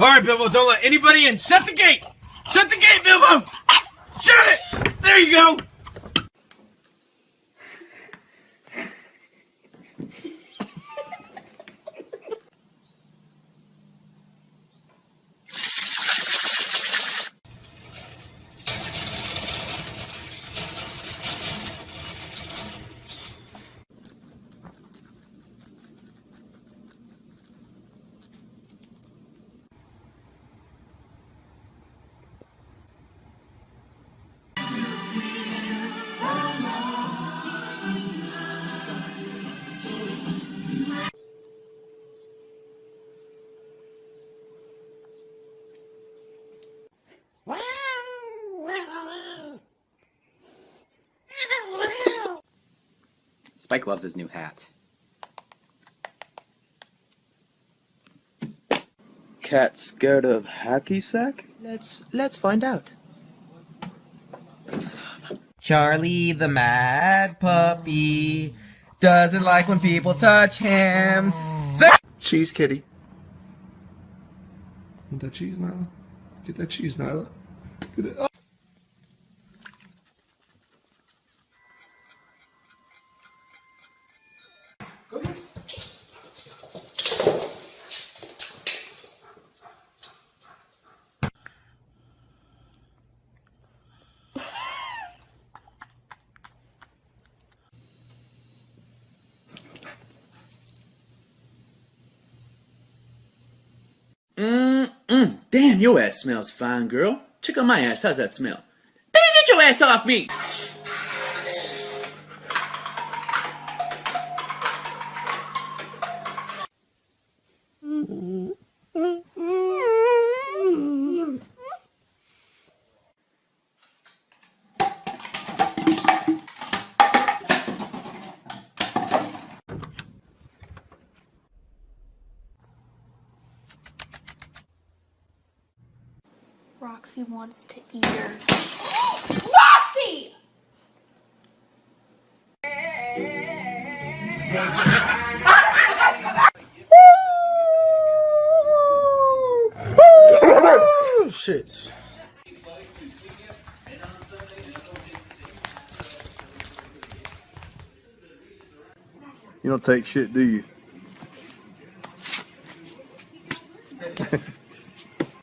Alright, Bilbo, don't let anybody in. Shut the gate! Shut the gate, Bilbo! Shut it! There you go! Spike loves his new hat. Cat scared of hacky sack? Let's find out. Charlie the mad puppy doesn't like when people touch him. Cheese kitty. Want that cheese, Nyla? Get that cheese, Nyla. Get it. Oh. Damn, your ass smells fine, girl. Check out my ass. How's that smell? Baby, get your ass off me! Roxy wants to eat her. Roxy! Oh, shit. You don't take shit, do you?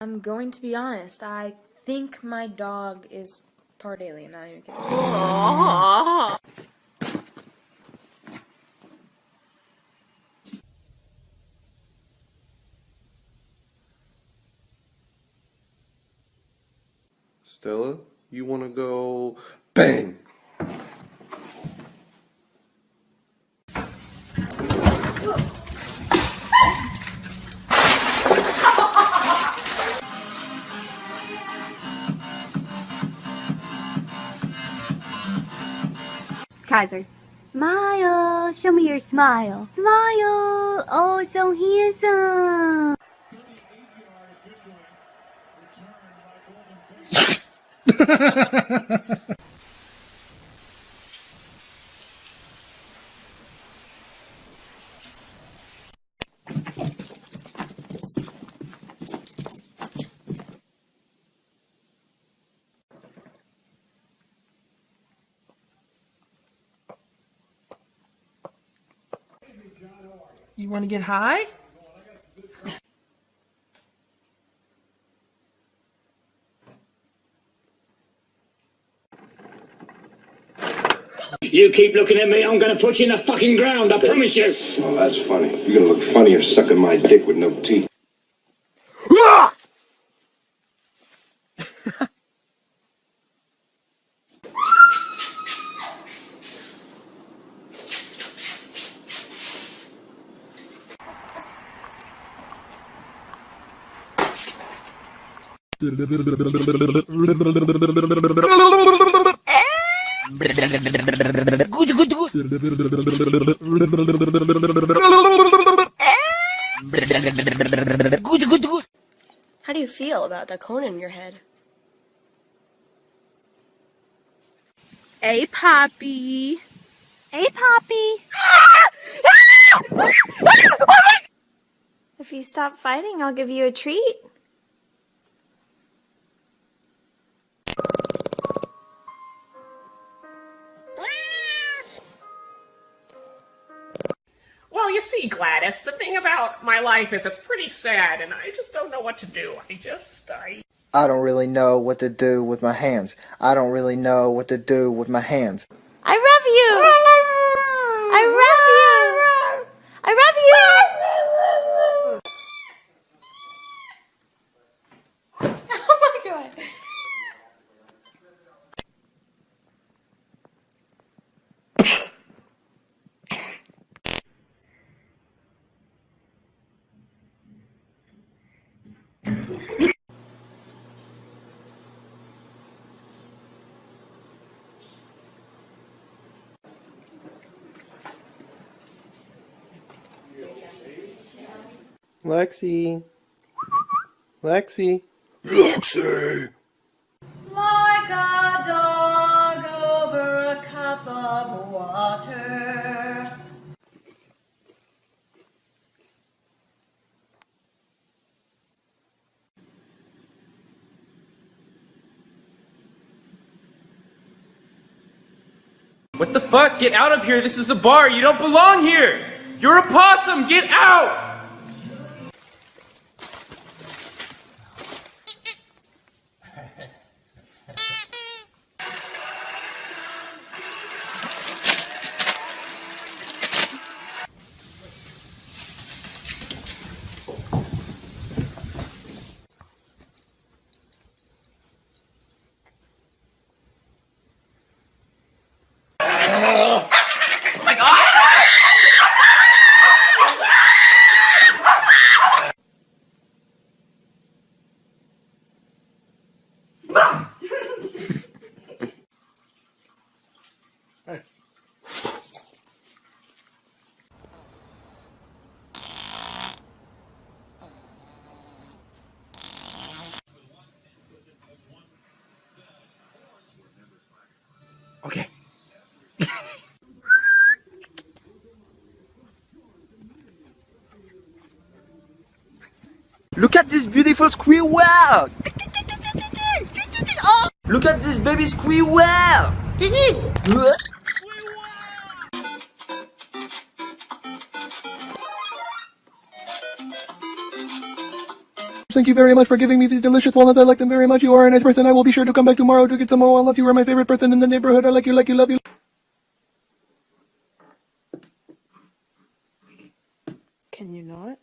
I'm going to be honest. I think my dog is part alien. Not even kidding. Stella, you want to go bang? Kaiser. Smile! Show me your smile. Smile! Oh, so handsome! You want to get high? You keep looking at me, I'm gonna put you in the fucking ground, I promise you. Oh, that's funny. You're gonna look funnier sucking my dick with no teeth. How do you feel about the cone in your head? Hey, Poppy. Hey, Poppy. If you stop fighting, I'll give you a treat. you see, Gladys, the thing about my life is it's pretty sad, and I just don't know what to do. I don't really know what to do with my hands. I don't really know what to do with my hands. I love you! I love you! I love you! Oh my god. Lexi. Lexi. Lexi! Like a dog over a cup of water. What the fuck? Get out of here. This is a bar. You don't belong here. You're a possum. Get out. Okay. Look at this beautiful squirrel! Oh! Look at this baby squirrel! Thank you very much for giving me these delicious walnuts. I like them very much. You are a nice person. I will be sure to come back tomorrow to get some more walnuts. You are my favorite person in the neighborhood. I like you, love you. Can you not?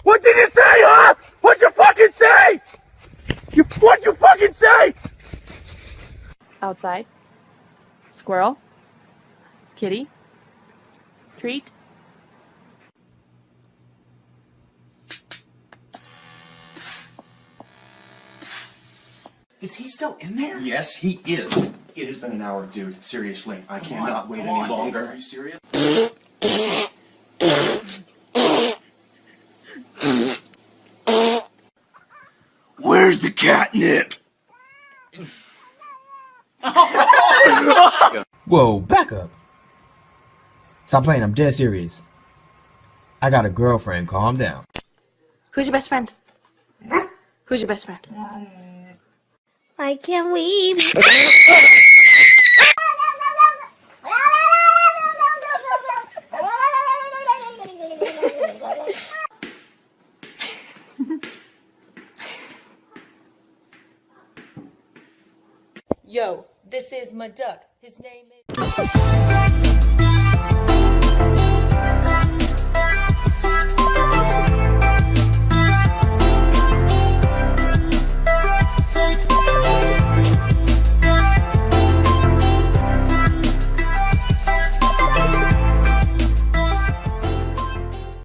What did you say, huh? What'd you fucking say? What'd you fucking say? Outside. Squirrel. Kitty. Treat. Is he still in there? Yes, he is. It has been an hour, dude. Seriously, I cannot wait any longer. Are you serious? Where's the catnip? Whoa, back up. Stop playing, I'm dead serious. I got a girlfriend, calm down. Who's your best friend? Who's your best friend? I can't leave. Yo, this is my duck. His name is...